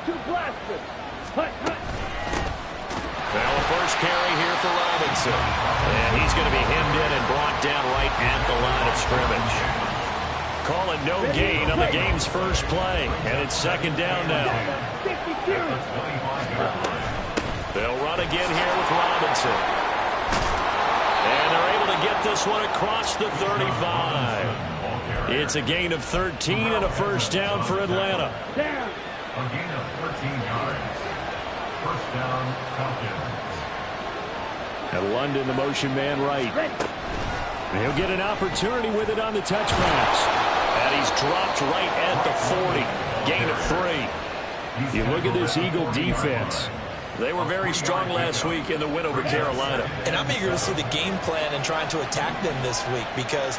Well, the first carry here for Robinson. And he's going to be hemmed in and brought down right at the line of scrimmage. Call it no gain on the game's first play. And it's second down now. They'll run again here with Robinson. And they're able to get this one across the 35. It's a gain of 13 and a first down for Atlanta. A gain of 13 yards. First down, Falcons. And London, the motion man right. He'll get an opportunity with it on the touch pass. And he's dropped right at the 40. Gain of 3. You look at this Eagle defense. They were very strong last week in the win over Carolina. And I'm eager to see the game plan and trying to attack them this week, because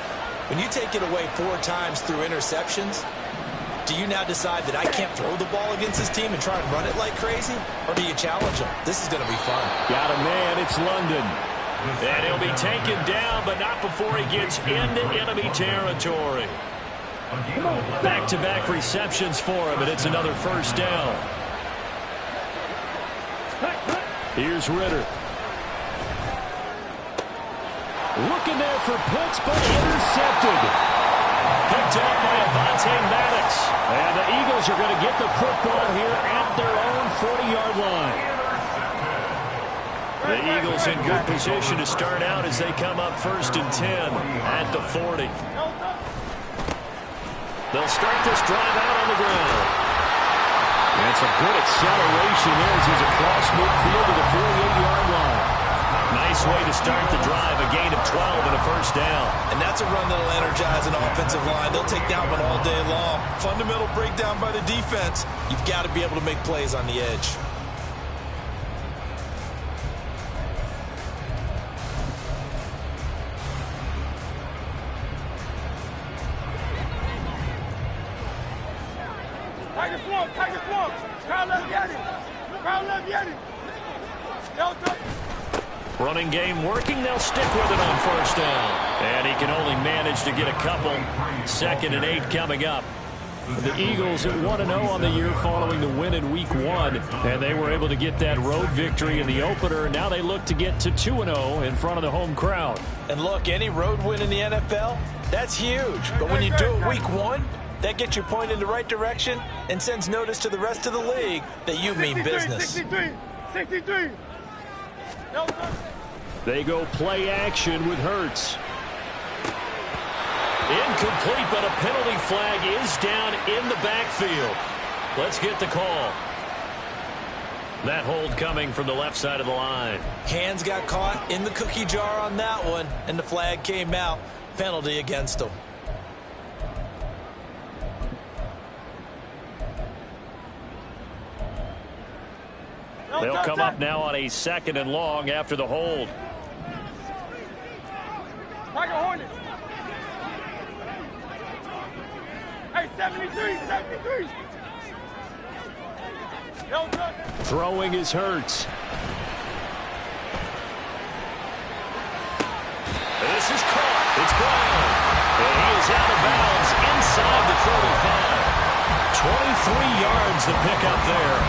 when you take it away 4 times through interceptions, do you now decide that I can't throw the ball against this team and try and run it like crazy? Or do you challenge them? This is going to be fun. Got a man. It's London. And he'll be taken down, but not before he gets into enemy territory. Back-to-back receptions for him, and it's another first down. Here's Ritter. Looking there for Pitts, but intercepted. Picked up by Avonte Maddox. And the Eagles are going to get the football here at their own 40-yard line. The Eagles in good position to start out as they come up 1st and 10 at the 40. They'll start this drive out on the ground. And it's a good acceleration there as he's across midfield to the 48-yard line. Nice way to start the drive, a gain of 12 and a first down. And that's a run that'll energize an offensive line. They'll take that one all day long. Fundamental breakdown by the defense. You've got to be able to make plays on the edge. Running game working. They'll stick with it on first down. And he can only manage to get a couple. 2nd and 8 coming up. The Eagles at 1-0 on the year following the win in Week 1. And they were able to get that road victory in the opener. Now they look to get to 2-0 in front of the home crowd. And look, any road win in the NFL, that's huge. But when you do it Week 1, that gets you pointed in the right direction and sends notice to the rest of the league that you mean business. 63. They go play action with Hurts. Incomplete, but a penalty flag is down in the backfield. Let's get the call. That hold coming from the left side of the line. Hands got caught in the cookie jar on that one, and the flag came out. Penalty against them. They'll come up now on a 2nd and long after the hold. Tiger Hornet. Hey, 73. Throwing is Hurts. This is caught. It's Brown. And he is out of bounds inside the 35. 23 yards the pickup there.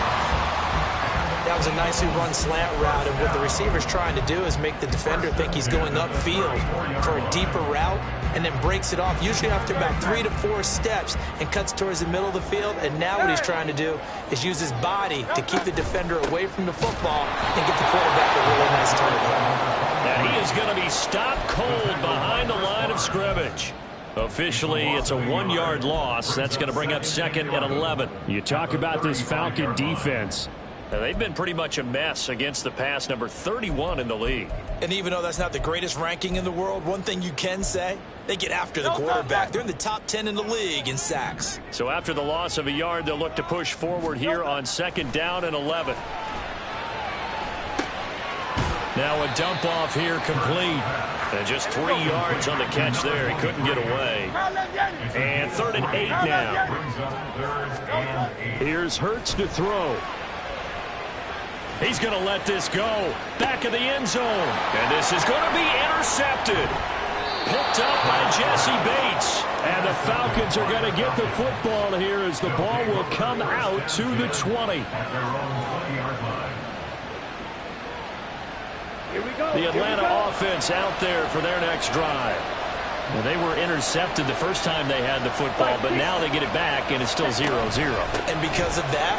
That was a nicely run slant route, and what the receiver's trying to do is make the defender think he's going upfield for a deeper route, and then breaks it off, usually after about 3 to 4 steps, and cuts towards the middle of the field. And now what he's trying to do is use his body to keep the defender away from the football and get the quarterback a really nice target. And he is going to be stopped cold behind the line of scrimmage. Officially, it's a 1-yard loss. That's going to bring up 2nd and 11. You talk about this Falcon defense. They've been pretty much a mess against the pass, number 31 in the league. And even though that's not the greatest ranking in the world, one thing you can say, they get after the quarterback. They're in the top 10 in the league in sacks. So after the loss of a yard, they'll look to push forward here on 2nd down and 11. Now a dump off here complete. And just 3 yards on the catch there. He couldn't get away. And 3rd and 8 now. Here's Hurts to throw. He's going to let this go. Back of the end zone. And this is going to be intercepted. Picked up by Jesse Bates. And the Falcons are going to get the football here as the ball will come out to the 20. The Atlanta offense out there for their next drive. Well, they were intercepted the first time they had the football, but now they get it back, and it's still 0-0. And because of that,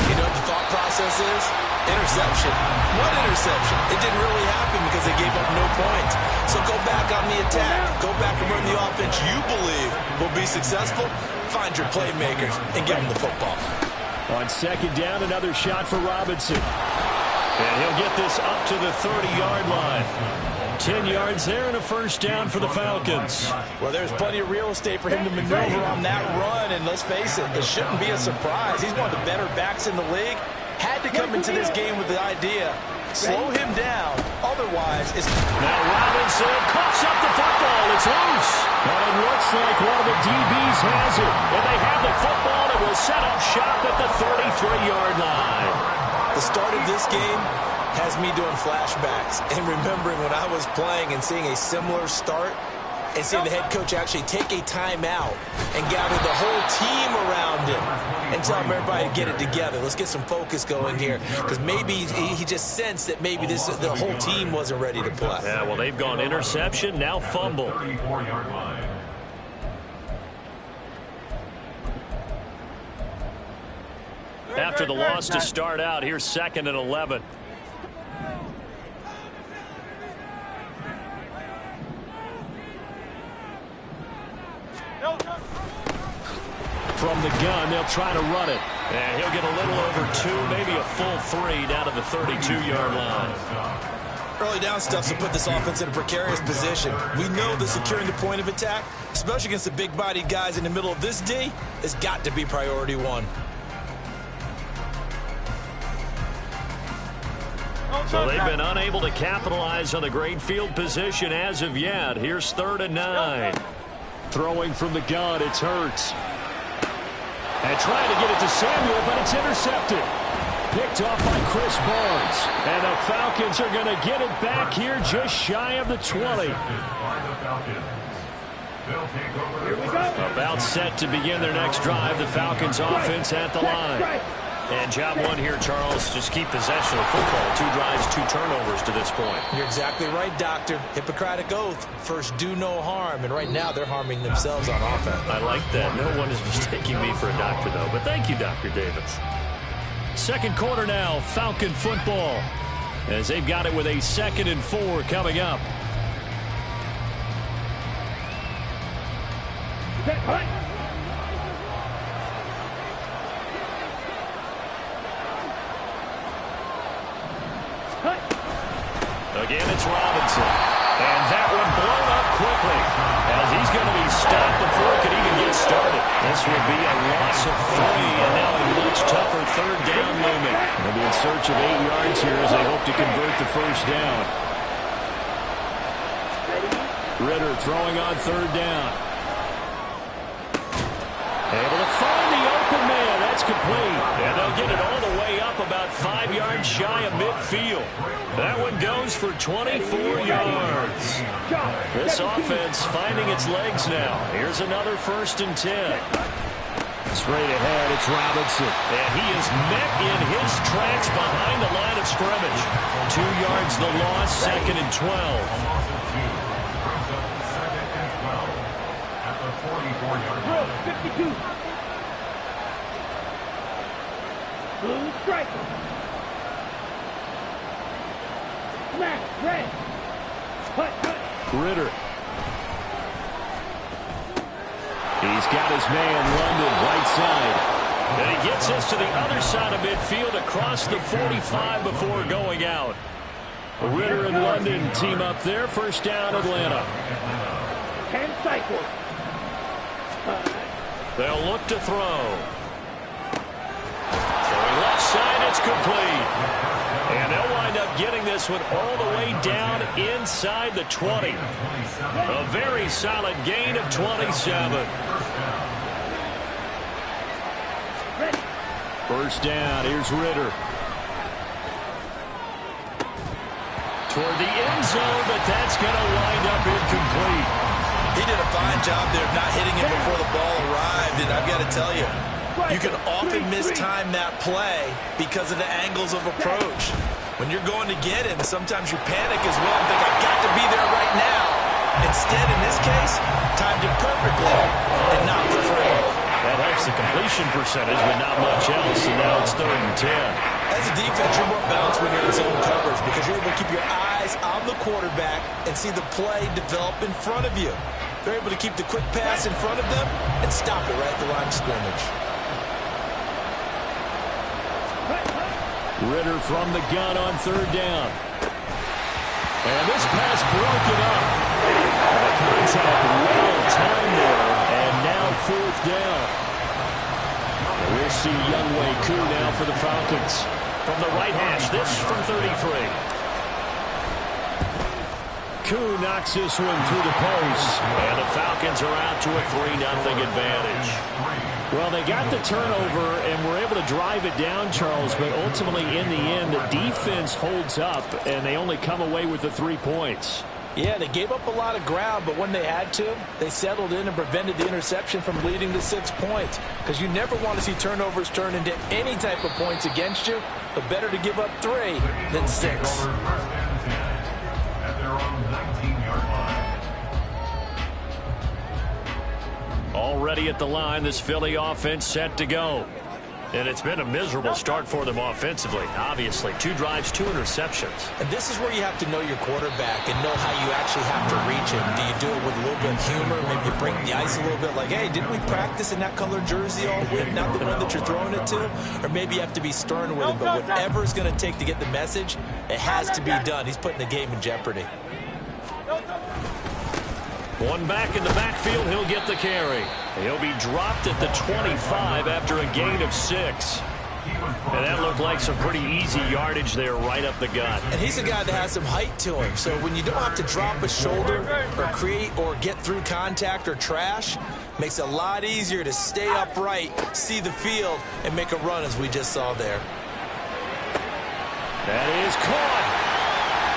you know what the thought process is? Interception. What interception? It didn't really happen because they gave up no points. So go back on the attack. Go back and run the offense you believe will be successful. Find your playmakers and give them the football. On second down, another shot for Robinson. And he'll get this up to the 30-yard line. 10 yards there and a first down for the Falcons. Well, there's plenty of real estate for him to maneuver on that run, and let's face it, it shouldn't be a surprise. He's one of the better backs in the league. Had to come into this game with the idea, slow him down, otherwise it's... Now Robinson coughs up the football. It's loose. And it looks like one of the DBs has it. And they have the football and will set up shop at the 33-yard line. The start of this game has me doing flashbacks and remembering when I was playing and seeing a similar start and seeing the head coach actually take a timeout and gather the whole team around him and tell everybody to get it together. Let's get some focus going here, because maybe he just sensed that maybe the whole team wasn't ready to play. Yeah, well, they've gone interception, now fumble. After the loss to start out, here's 2nd and 11. From the gun, they'll try to run it. And he'll get a little over 2, maybe a full 3 down to the 32-yard line. Early down stuff to put this offense in a precarious position. We know that securing the point of attack, especially against the big-bodied guys in the middle of this D, has got to be priority one. So they've been unable to capitalize on the great field position as of yet. Here's 3rd and 9. Throwing from the gun, it's Hurts. And trying to get it to Samuel, but it's intercepted. Picked off by Chris Barnes. And the Falcons are going to get it back here just shy of the 20. About set to begin their next drive. The Falcons offense at the line. And job one here, Charles, just keep possession of football. 2 drives, 2 turnovers to this point. You're exactly right, Doctor. Hippocratic oath. First, do no harm. And right now, they're harming themselves on offense. I like that. No one is mistaking me for a doctor, though. But thank you, Dr. Davis. Second quarter now, Falcon football. As they've got it with a 2nd and 4 coming up. Again, it's Robinson. And that one blown up quickly as he's going to be stopped before it could even get started. This would be a loss of 3, and now a much tougher 3rd down looming. They'll be in search of 8 yards here as they hope to convert the first down. Ritter throwing on 3rd down. Able to find the open man. That's complete. And they'll get it all the way up about 5 yards shy of midfield. That one goes for 24 yards. This offense finding its legs now. Here's another 1st and 10. Straight ahead, it's Robinson. And he is met in his tracks behind the line of scrimmage. 2 yards the loss, 2nd and 12. At the 44-yard line. 52. Blue strike. Smash, red. Cut. Ritter. He's got his man, London, right side. And he gets us to the other side of midfield across the 45 before going out. Ritter and London team up there. First down, Atlanta. 10 cycles. They'll look to throw. Throwing left side, it's complete. And they'll wind up getting this one all the way down inside the 20. A very solid gain of 27. First down, here's Ritter. Toward the end zone, but that's going to wind up incomplete. He did a fine job there of not hitting it before the ball arrived, and I've got to tell you, you can often mistime that play because of the angles of approach. When you're going to get him, sometimes you panic as well and think, I've got to be there right now. Instead, in this case, timed it perfectly and not for free. That helps the completion percentage, but not much else, and now it's 3rd and 10. As a defense, you're more balanced when you're in zone coverage because you're able to keep your eyes on the quarterback and see the play develop in front of you. They're able to keep the quick pass in front of them and stop it right at the line of scrimmage. Ridder from the gun on 3rd down. And this pass broken up. The contact well timed there, and now 4th down. We'll see Younghoe Koo now for the Falcons. From the right hash, this from 33. Koo knocks this one through the post, and the Falcons are out to a 3-0 advantage. Well, they got the turnover and were able to drive it down, Charles, but ultimately in the end, the defense holds up, and they only come away with the 3 points. Yeah, they gave up a lot of ground, but when they had to, they settled in and prevented the interception from leading to 6 points. Because you never want to see turnovers turn into any type of points against you, but better to give up 3 than 6. At their own 19-yard line. Already at the line, this Philly offense set to go. And it's been a miserable start for them offensively. Obviously, 2 drives, 2 interceptions. And this is where you have to know your quarterback and know how you actually have to reach him. Do you do it with a little bit of humor? Maybe you break the ice a little bit like, hey, didn't we practice in that color jersey all week, not the one that you're throwing it to? Or maybe you have to be stern with him. But whatever it's going to take to get the message, it has to be done. He's putting the game in jeopardy. One back in the backfield, he'll get the carry. He'll be dropped at the 25 after a gain of 6. And that looked like some pretty easy yardage there right up the gut. And he's a guy that has some height to him. So when you don't have to drop a shoulder or create or get through contact or trash, makes it a lot easier to stay upright, see the field, and make a run as we just saw there. That is caught.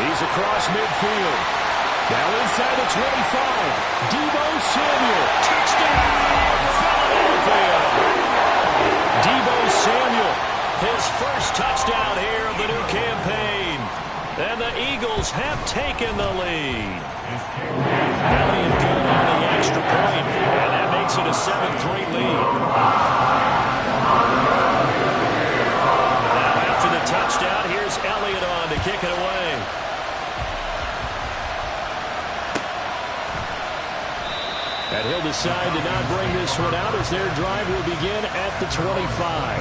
He's across midfield. Now inside the 25, Deebo Samuel, touchdown, Philadelphia. Deebo Samuel, his first touchdown here of the new campaign. And the Eagles have taken the lead. Elliott good on the extra point, and that makes it a 7-3 lead. Now after the touchdown, here's Elliott on to kick it away. And he'll decide to not bring this one out as their drive will begin at the 25.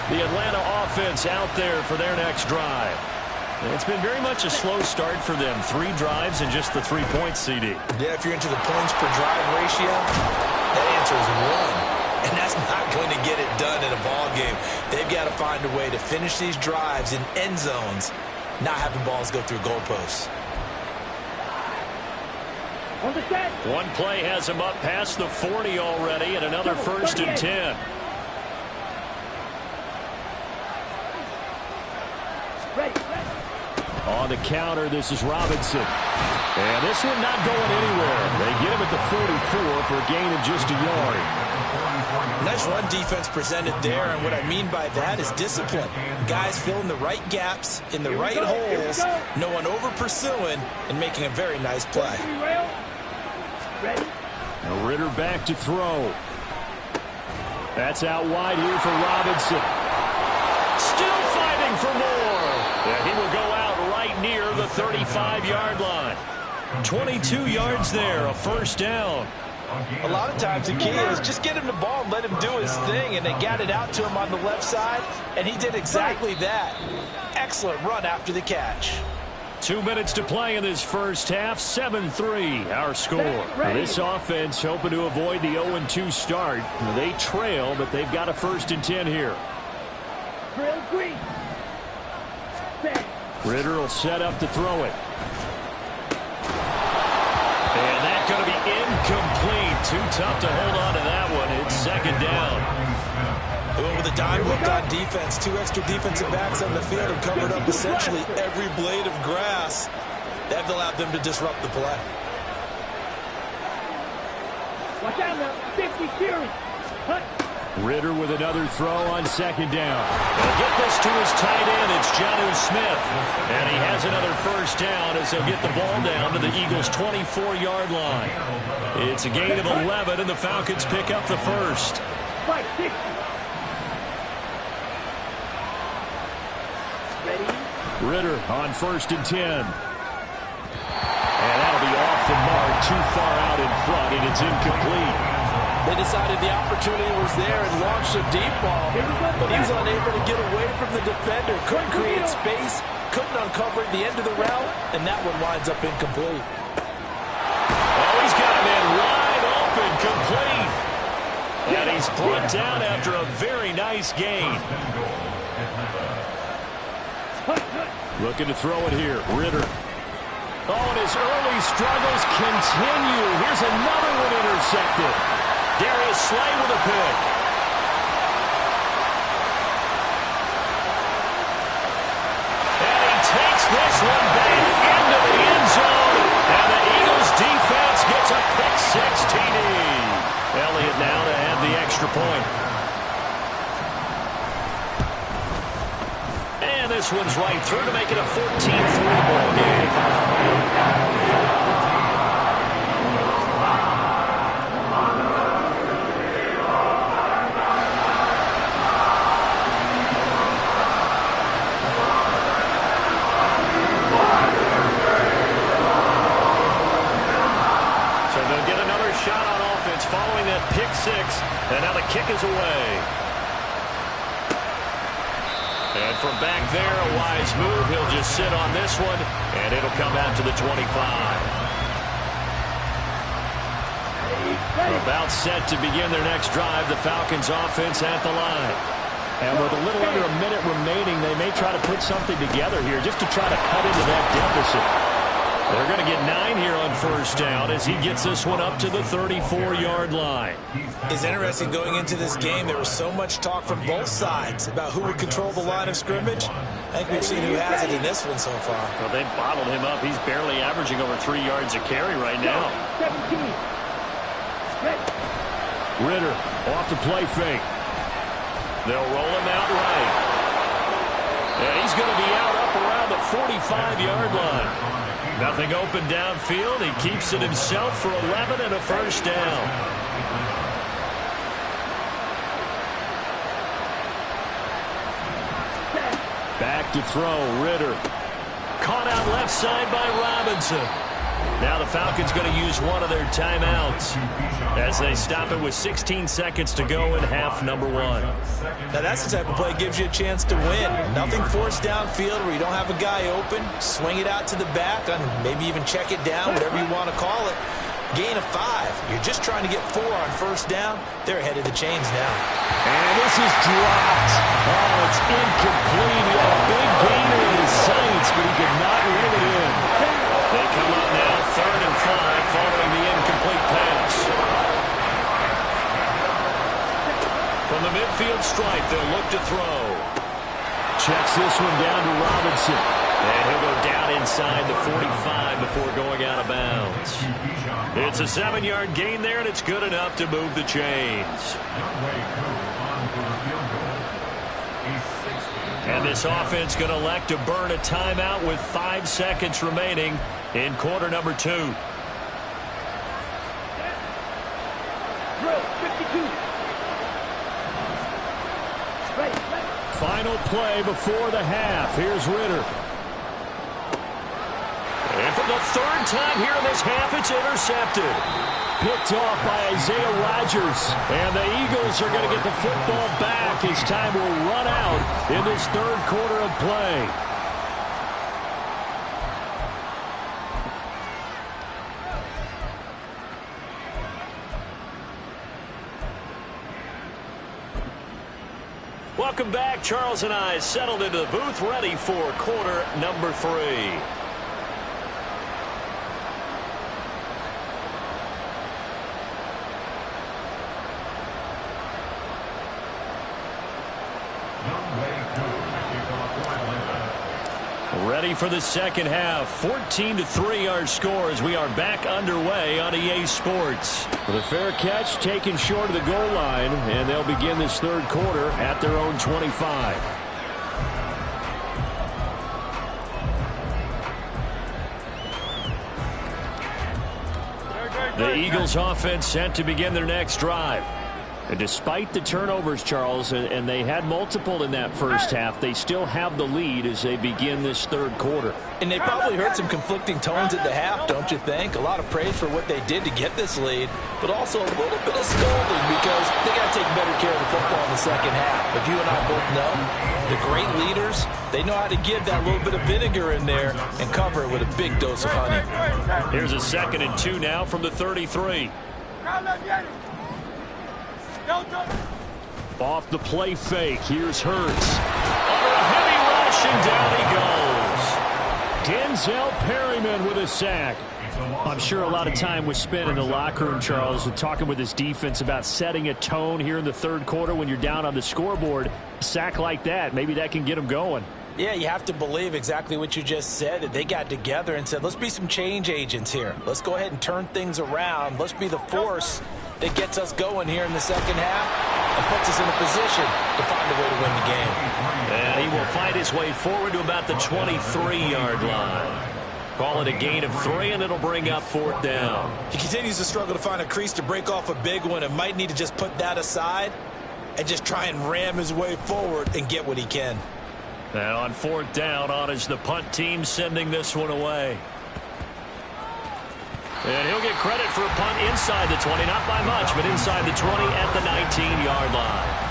The Atlanta offense out there for their next drive. It's been very much a slow start for them. 3 drives and just the 3 points, CD. Yeah, if you're into the points per drive ratio, that answer is 1. And that's not going to get it done in a ball game. They've got to find a way to finish these drives in end zones, not having balls go through goalposts. One play has him up past the 40 already, and another 1st and 10. On the counter, this is Robinson. And this one not going anywhere. They get him at the 44 for a gain of just a yard. Nice run defense presented there, and what I mean by that is discipline. Guys filling the right gaps in the right holes, no one over pursuing, and making a very nice play. Now Ridder back to throw. That's out wide here for Robinson. Still fighting for more. And he will go out right near the 35-yard line. 22 yards there, a 1st down. A lot of times the key is just get him the ball and let him do his thing, and they got it out to him on the left side, and he did exactly that. Excellent run after the catch. 2 minutes to play in this first half. 7-3 our score. This offense hoping to avoid the 0-2 start. They trail, but they've got a 1st and 10 here. Ridder will set up to throw it. And that's going to be incomplete. Too tough to hold on to that one. It's 2nd down. They went with a Dime looked on defense. 2 extra defensive backs on the field and covered up essentially every blade of grass. That allowed them to disrupt the play. Watch out now. 50 series. Hut. Ridder with another throw on second down. They'll get this to his tight end. It's Jonnu Smith. And he has another first down as they'll get the ball down to the Eagles' 24-yard line. It's a gain of 11, and the Falcons pick up the first. Fight 60. Ready? Ridder on 1st and 10. And that'll be off the mark, too far out in front, and it's incomplete. They decided the opportunity was there and launched a deep ball, but he was unable to get away from the defender. Couldn't create space, couldn't uncover the end of the route, and that one winds up incomplete. Oh, he's got him in wide open, complete. And he's brought down after a very nice gain. Looking to throw it here, Ridder. Oh, and his early struggles continue. Here's another one intercepted. Darius Slay with a pick. And he takes this one back into the end zone. And the Eagles defense gets a pick-6 TD. Elliott now to add the extra point. And this one's right through to make it a 14-3 ball game. Following that pick-6, and now the kick is away. And from back there, a wise move. He'll just sit on this one, and it'll come out to the 25. About set to begin their next drive, the Falcons offense at the line. And with a little under a minute remaining, they may try to put something together here just to try to cut into that deficit. They're going to get 9 here on first down as he gets this one up to the 34-yard line. It's interesting going into this game. There was so much talk from both sides about who would control the line of scrimmage. I think we've seen who has it in this one so far. Well, they've bottled him up. He's barely averaging over 3 yards a carry right now. 17. Ridder off the play fake. They'll roll him out right. And he's going to be out up around the 45-yard line. Nothing open downfield. He keeps it himself for 11 and a first down. Back to throw, Ridder. Caught out left side by Robinson. Now the Falcons going to use one of their timeouts as they stop it with 16 seconds to go in half number 1. Now that's the type of play that gives you a chance to win. Nothing forced downfield where you don't have a guy open. Swing it out to the back and maybe even check it down, whatever you want to call it. Gain of 5. You're just trying to get 4 on first down. They're ahead of the chains now. And this is dropped. Oh, it's incomplete. He had a big gainer in his sights, but he could not reel it in. They come up now, 3rd and 5, following the incomplete pass. From the midfield stripe, they'll look to throw. Checks this one down to Robinson. And he'll go down inside the 45 before going out of bounds. It's a 7-yard gain there, and it's good enough to move the chains. And this offense going to elect to burn a timeout with 5 seconds remaining in quarter number 2. Drill, 52. Final play before the half. Here's Ridder. And for the 3rd time here in this half, it's intercepted. Picked off by Isaiah Rodgers. And the Eagles are going to get the football back as time will run out in this 3rd quarter of play. Welcome back. Charles and I settled into the booth ready for quarter number 3. Ready for the second half. 14-3 our score as we are back underway on EA Sports. The fair catch taken short of the goal line, and they'll begin this third quarter at their own 25. The Eagles offense set to begin their next drive. And despite the turnovers, Charles, and they had multiple in that first half, they still have the lead as they begin this third quarter. And they probably heard some conflicting tones at the half, don't you think? A lot of praise for what they did to get this lead, but also a little bit of scolding because they got to take better care of the football in the second half. But you and I both know the great leaders, they know how to give that little bit of vinegar in there and cover it with a big dose of honey. Here's a 2nd and 2 now from the 33. Off the play fake. Here's Hurts. Under a heavy rush, and down he goes. Denzel Perryman with a sack. I'm sure a lot of time was spent in the locker room, Charles, talking with his defense about setting a tone here in the third quarter when you're down on the scoreboard. A sack like that, maybe that can get them going. Yeah, you have to believe exactly what you just said, that they got together and said, let's be some change agents here. Let's go ahead and turn things around. Let's be the force that gets us going here in the second half and puts us in a position to find a way to win the game. And he will find his way forward to about the 23-yard line. Call it a gain of 3, and it'll bring up 4th down. He continues to struggle to find a crease to break off a big one and might need to just put that aside and just try and ram his way forward and get what he can. Now on 4th down, on is the punt team sending this one away. And he'll get credit for a punt inside the 20, not by much, but inside the 20 at the 19-yard line.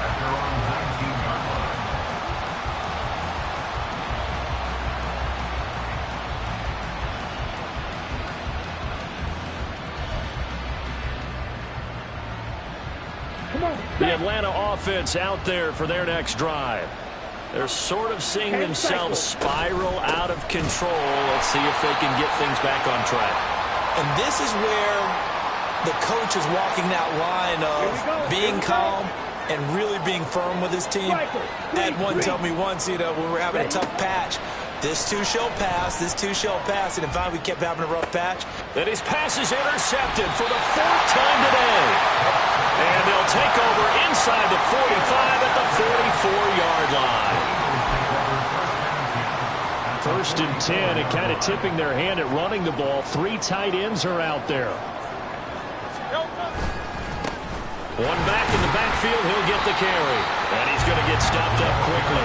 The Atlanta offense out there for their next drive. They're sort of seeing themselves spiral out of control. Let's see if they can get things back on track. And this is where the coach is walking that line of being calm and really being firm with his team. Ed one told me once, when we're having a tough patch, this too shall pass, this too shall pass. And in fact, we kept having a rough patch. And his pass is intercepted for the 4th time today. And they'll take over inside the 45 at the 44-yard line. 1st and 10, and kind of tipping their hand at running the ball. 3 tight ends are out there. One back in the backfield, he'll get the carry. And he's going to get stopped up quickly.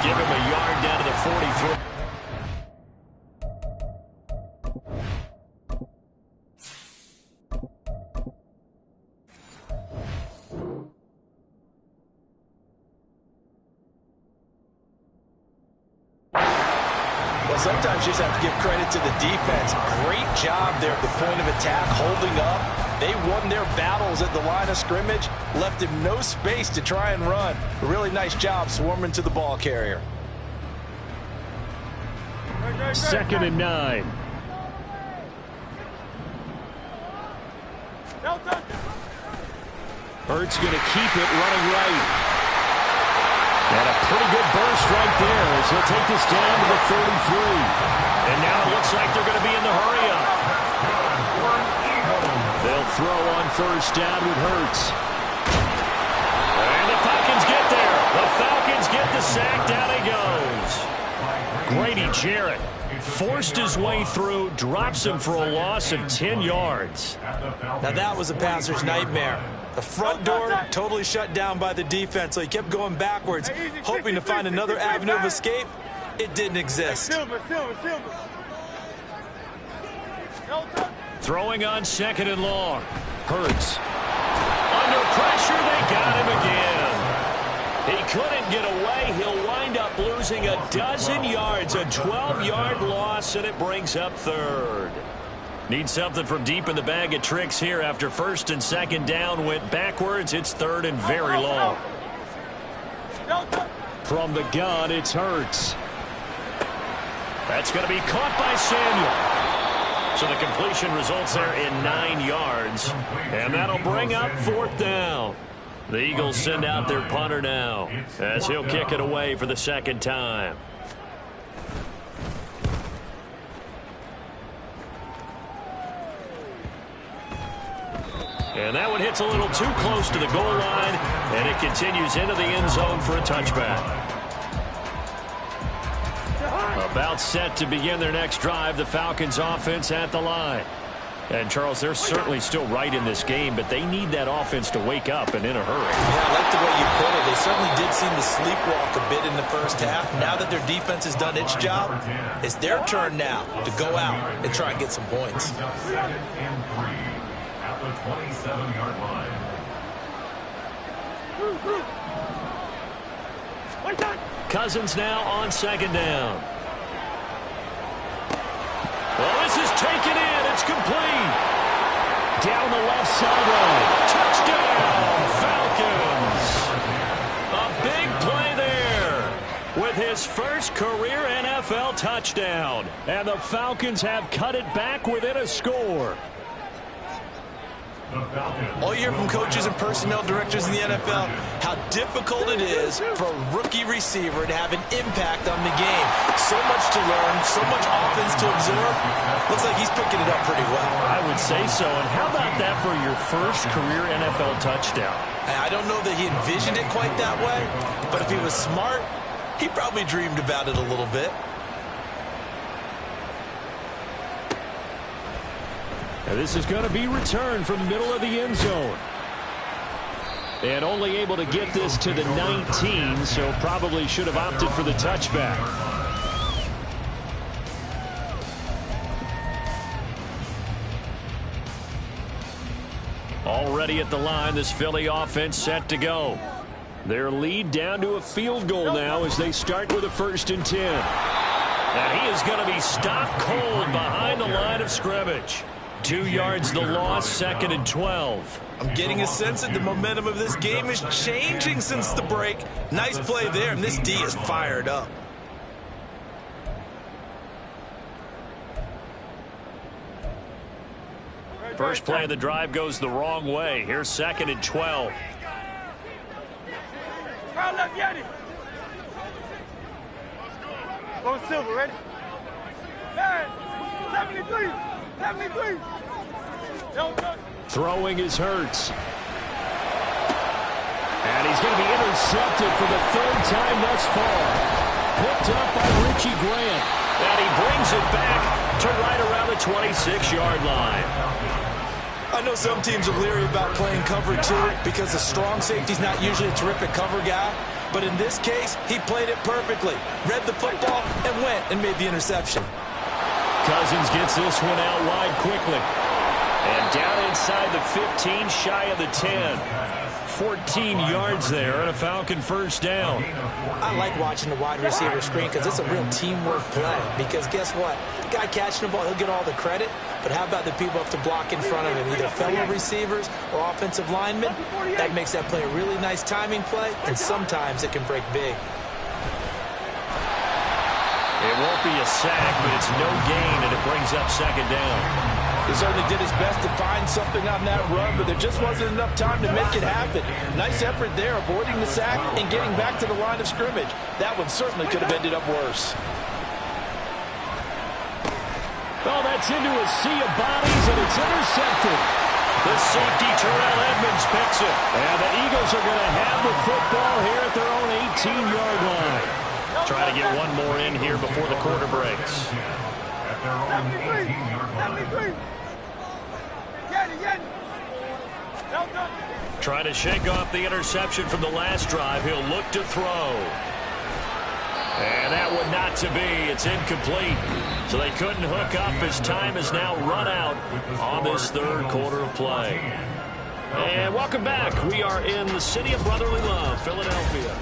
Give him a yard down to the 43. Sometimes you just have to give credit to the defense. Great job there at the point of attack, holding up. They won their battles at the line of scrimmage, left him no space to try and run. A really nice job swarming to the ball carrier. 2nd and 9. Hurts going to keep it running right. And a pretty good burst right there as he'll take this down to the 33. And now it looks like they're going to be in the hurry-up. They'll throw on 1st down with Hurts. And the Falcons get there. The Falcons get the sack. Down he goes. Grady Jarrett forced his way through, drops him for a loss of 10 yards. Now that was a passer's nightmare. The front door totally shut down by the defense, so he kept going backwards, hoping to find another avenue of escape. It didn't exist. Throwing on 2nd and long. Hurts. Under pressure, they got him again. He couldn't get away. He'll wind up losing a dozen yards, a 12-yard loss, and it brings up 3rd. Need something from deep in the bag of tricks here after 1st and 2nd down went backwards. It's 3rd and very long. From the gun, it's Hurts. That's going to be caught by Samuel. So the completion results there in 9 yards. And that'll bring up 4th down. The Eagles send out their punter now as he'll kick it away for the 2nd time. And that one hits a little too close to the goal line, and it continues into the end zone for a touchback. About set to begin their next drive, the Falcons offense at the line. And, Charles, they're certainly still right in this game, but they need that offense to wake up and in a hurry. Yeah, I like the way you put it. They certainly did seem to sleepwalk a bit in the first half. Now that their defense has done its job, it's their turn now to go out and try and get some points. Second and 3 at the 27-yard line. Cousins now on second down. Well, this is taken in. It's complete. Down the left sideline. Touchdown, Falcons. A big play there with his first career NFL touchdown. And the Falcons have cut it back within a score. All you hear from coaches and personnel directors in the NFL, how difficult it is for a rookie receiver to have an impact on the game. So much to learn, so much offense to absorb. Looks like he's picking it up pretty well. I would say so. And how about that for your first career NFL touchdown? I don't know that he envisioned it quite that way, but if he was smart, he probably dreamed about it a little bit. And this is going to be returned from the middle of the end zone. And only able to get this to the 19, so probably should have opted for the touchback. Already at the line, this Philly offense set to go. Their lead down to a field goal now as they start with a 1st and 10. And he is going to be stopped cold behind the line of scrimmage. 2 yards the loss, 2nd and 12. I'm getting a sense that the momentum of this game is changing since the break. Nice play there, and this D is fired up. First play of the drive goes the wrong way. Here's 2nd and 12. Go Silver, ready? 73. 73. Throwing is Hurts. And he's going to be intercepted for the 3rd time thus far. Picked up by Richie Grant. And he brings it back to right around the 26-yard line. I know some teams are leery about playing cover 2 because the strong safety's not usually a terrific cover guy. But in this case, he played it perfectly. Read the football and went and made the interception. Cousins gets this one out wide quickly. And down inside the 15, shy of the 10. 14 yards there and a Falcon 1st down. I like watching the wide receiver screen because it's a real teamwork play. Because guess what? The guy catching the ball, he'll get all the credit. But how about the people up to block in front of him? Either fellow receivers or offensive linemen. That makes that play a really nice timing play. And sometimes it can break big. It won't be a sack, but it's no gain, and it brings up 2nd down. He certainly did his best to find something on that run, but there just wasn't enough time to make it happen. Nice effort there, avoiding the sack and getting back to the line of scrimmage. That one certainly could have ended up worse. Oh, that's into a sea of bodies, and it's intercepted. The safety, Terrell Edmonds, picks it. And the Eagles are going to have the football here at their own 18-yard line. Try to get one more in here before the quarter breaks. At their own 18-yard line. Trying to shake off the interception from the last drive. He'll look to throw. And that one not to be. It's incomplete. So they couldn't hook up as time is now run out on this 3rd quarter of play. And welcome back. We are in the city of brotherly love, Philadelphia.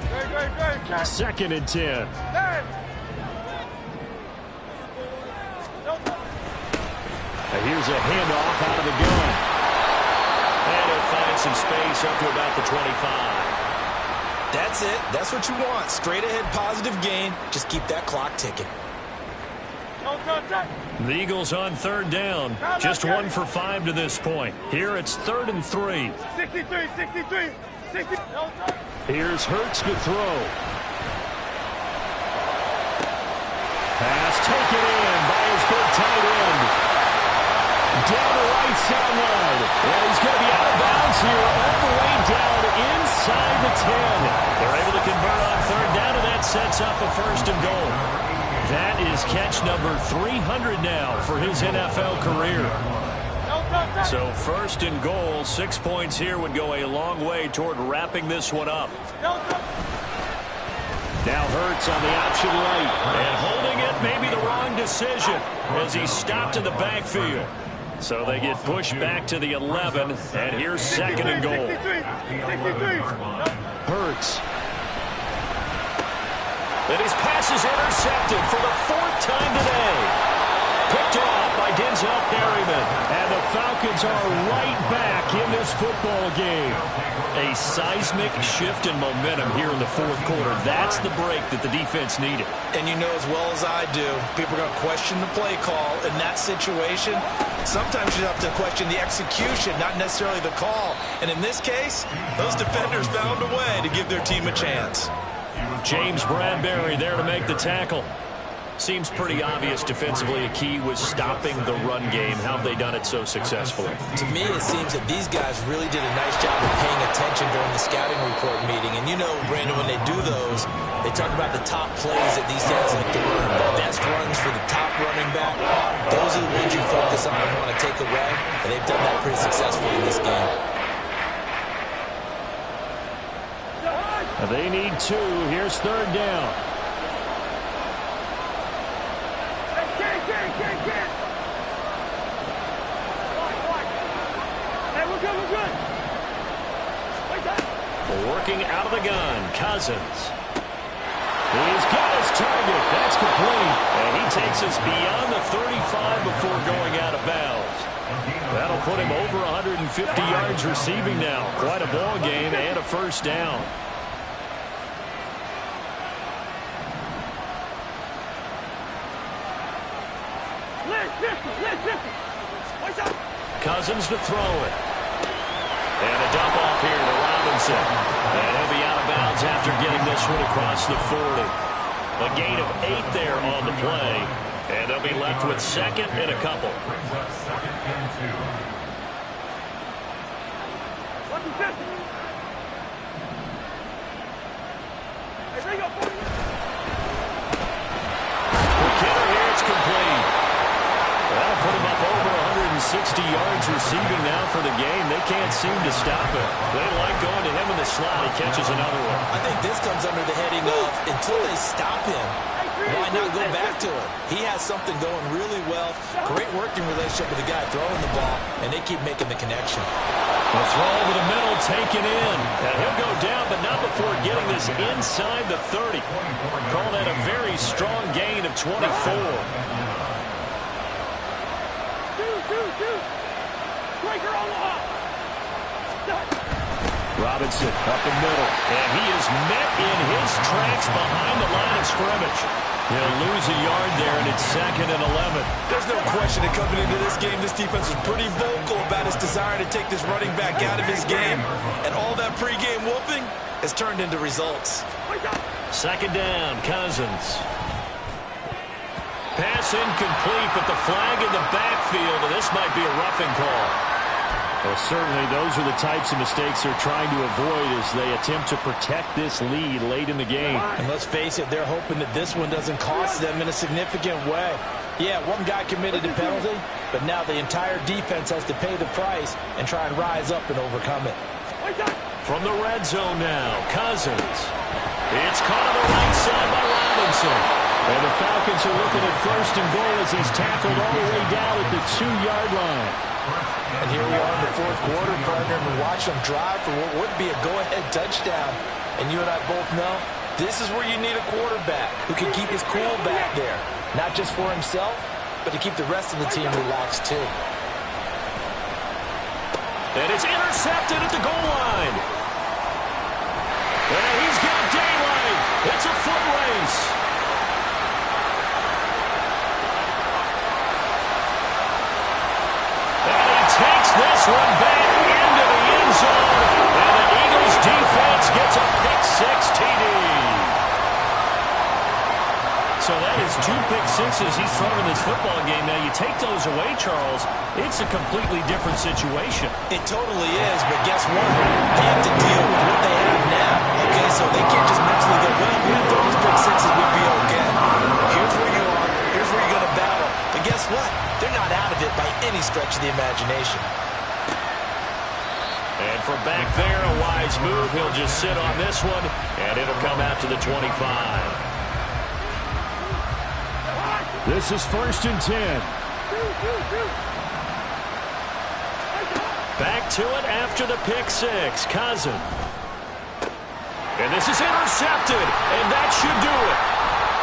Great. 2nd and 10. And here's a handoff out of the gun. And he'll find some space up to about the 25. That's it. That's what you want. Straight ahead positive gain. Just keep that clock ticking. The Eagles on 3rd down. Just 1 for 5 to this point. Here it's 3rd and 3. 63. Here's Hurts to throw. taken in by his big tight end. Down the right sideline. And he's going to be out of bounds here all the way down inside the 10. They're able to convert on third down, and that sets up a first and goal. That is catch number 300 now for his NFL career. So first and goal, 6 points here would go a long way toward wrapping this one up. Now Hurts on the option right, and holding it may be the wrong decision as he stopped in the backfield. So they get pushed back to the 11, and here's second and goal. Hurts. And his pass is intercepted for the 4th time today. Picked off by Denzel Perryman. And the Falcons are right back in this football game. A seismic shift in momentum here in the 4th quarter. That's the break that the defense needed. And you know as well as I do, people are going to question the play call in that situation. Sometimes you have to question the execution, not necessarily the call. And in this case, those defenders found a way to give their team a chance. James Bradbury there to make the tackle. Seems pretty obvious defensively a key was stopping the run game. How have they done it so successfully? To me, it seems that these guys really did a nice job of paying attention during the scouting report meeting. And you know, Brandon, when they do those, they talk about the top plays that these guys like to run. The best runs for the top running back. Those are the ones you focus on and want to take away. And they've done that pretty successfully in this game. They need 2. Here's third down. Working out of the gun, Cousins. He's got his target. That's complete. And he takes us beyond the 35 before going out of bounds. That'll put him over 150 yards receiving now. Quite a ball game and a first down. Cousins to throw it. And a dump off here to Robinson. And he'll be out of bounds after getting this one across the 40. A gain of 8 there on the play. And they'll be left with second and a couple. McKinnon here, it's complete. That'll put him up over 160 yards receiving now for the game. They can't seem to stop him. They like going to him in the slot. He catches another one. I think this comes under the heading of until they stop him, why not go back to him? He has something going really well. Great working relationship with the guy throwing the ball, and they keep making the connection. The throw over the middle taken in. And he'll go down, but not before getting this inside the 30. Call that a very strong gain of 24. Robinson up the middle, and he is met in his tracks behind the line of scrimmage. He'll lose a yard there, and it's second and 11. There's no question that coming into this game, this defense was pretty vocal about its desire to take this running back out of his game, and all that pregame whooping has turned into results. Second down, Cousins. Pass incomplete, but the flag in the backfield, and this might be a roughing call. Well, certainly those are the types of mistakes they're trying to avoid as they attempt to protect this lead late in the game. And let's face it, they're hoping that this one doesn't cost them in a significant way. Yeah, one guy committed a penalty, but now the entire defense has to pay the price and try and rise up and overcome it. From the red zone now, Cousins. It's caught on the right side by Robinson. And the Falcons are looking at first and goal as he's tackled all the way down at the 2-yard line. And here we are in the 4th quarter, partner, and watch them drive for what would be a go-ahead touchdown. And you and I both know this is where you need a quarterback who can keep his cool back there. Not just for himself, but to keep the rest of the team relaxed too. And it's intercepted at the goal line. And he's got daylight. It's a foot race. Takes this one back into the end zone, and the Eagles defense gets a pick-6 TD. So that is 2 pick sixes he's thrown in this football game. Now, you take those away, Charles, it's a completely different situation. It totally is, but guess what? They have to deal with what they have now. Okay, so they can't just mentally go, well, we didn't throw those pick sixes, we'd be okay. Here's where you are. Here's where you're going to battle. But guess what? They're not out of it by any stretch of the imagination. And from back there, a wise move. He'll just sit on this one, and it'll come out to the 25. This is 1st and 10. Back to it after the pick six. Cousin. And this is intercepted, and that should do it.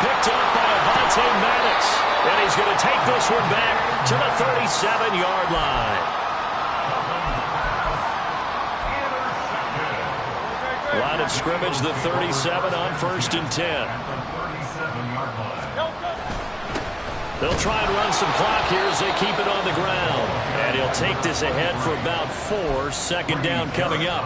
Picked up by Avonte Maddox. And he's going to take this one back to the 37-yard line. Line of scrimmage, the 37 on 1st and 10. They'll try and run some clock here as they keep it on the ground. And he'll take this ahead for about 4. Second down coming up.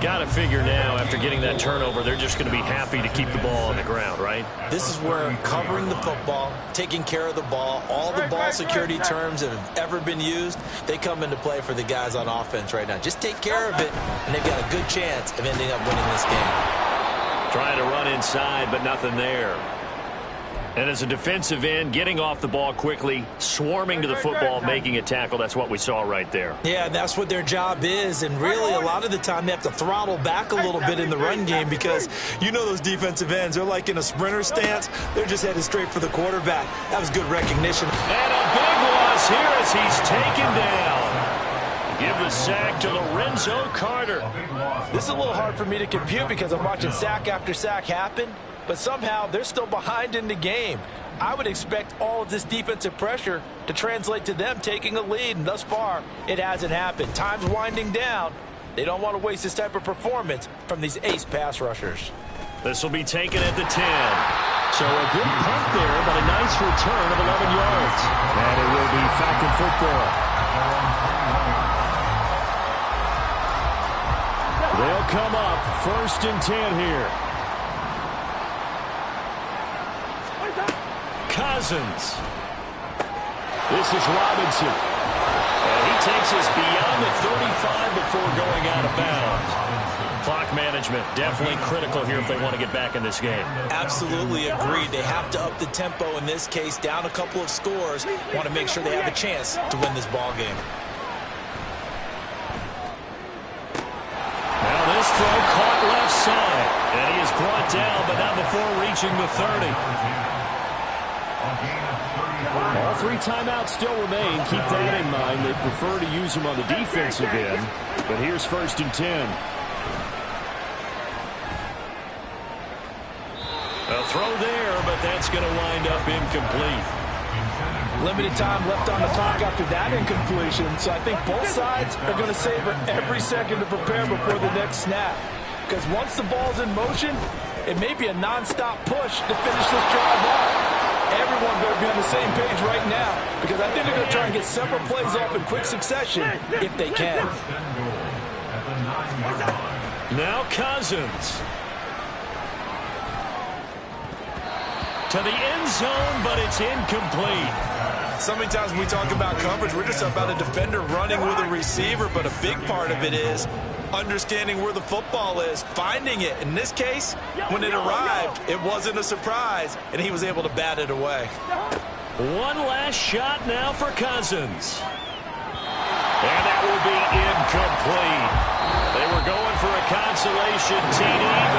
Got to figure now, after getting that turnover, they're just going to be happy to keep the ball on the ground, right? This is where covering the football, taking care of the ball, all the ball security terms that have ever been used, they come into play for the guys on offense right now. Just take care of it, and they've got a good chance of ending up winning this game. Trying to run inside, but nothing there. And as a defensive end, getting off the ball quickly, swarming to the football, making a tackle, that's what we saw right there. Yeah, that's what their job is, and really a lot of the time they have to throttle back a little bit in the run game because you know those defensive ends, they're like in a sprinter stance. They're just headed straight for the quarterback. That was good recognition. And a big loss here as he's taken down. Give the sack to Lorenzo Carter. This is a little hard for me to compute because I'm watching sack after sack happen. But somehow they're still behind in the game. I would expect all of this defensive pressure to translate to them taking a lead, and thus far, it hasn't happened. Time's winding down. They don't want to waste this type of performance from these ace pass rushers. This will be taken at the 10. So a good punt there, but a nice return of 11 yards. And it will be Falcon football. They'll come up 1st and 10 here. Cousins. This is Robinson. And he takes us beyond the 35 before going out of bounds. Clock management definitely critical here if they want to get back in this game. Absolutely agreed. They have to up the tempo in this case, down a couple of scores. Want to make sure they have a chance to win this ball game. Now this throw caught left side. And he is brought down, but not before reaching the 30. All 3 timeouts still remain. Keep that in mind. They prefer to use them on the defensive end. But here's 1st and 10. A throw there, but that's going to wind up incomplete. Limited time left on the clock after that incompletion, so I think both sides are going to savor every second to prepare before the next snap. Because once the ball's in motion, it may be a non-stop push to finish this drive off. Everyone better be on the same page right now because I think they're going to try and get several plays off in quick succession if they can. Now Cousins. To the end zone, but it's incomplete. So many times when we talk about coverage, we're just about a defender running with a receiver, but a big part of it is understanding where the football is, finding it. In this case, when it arrived, it wasn't a surprise, and he was able to bat it away. One last shot now for Cousins. And that will be incomplete. They were going for a consolation TD,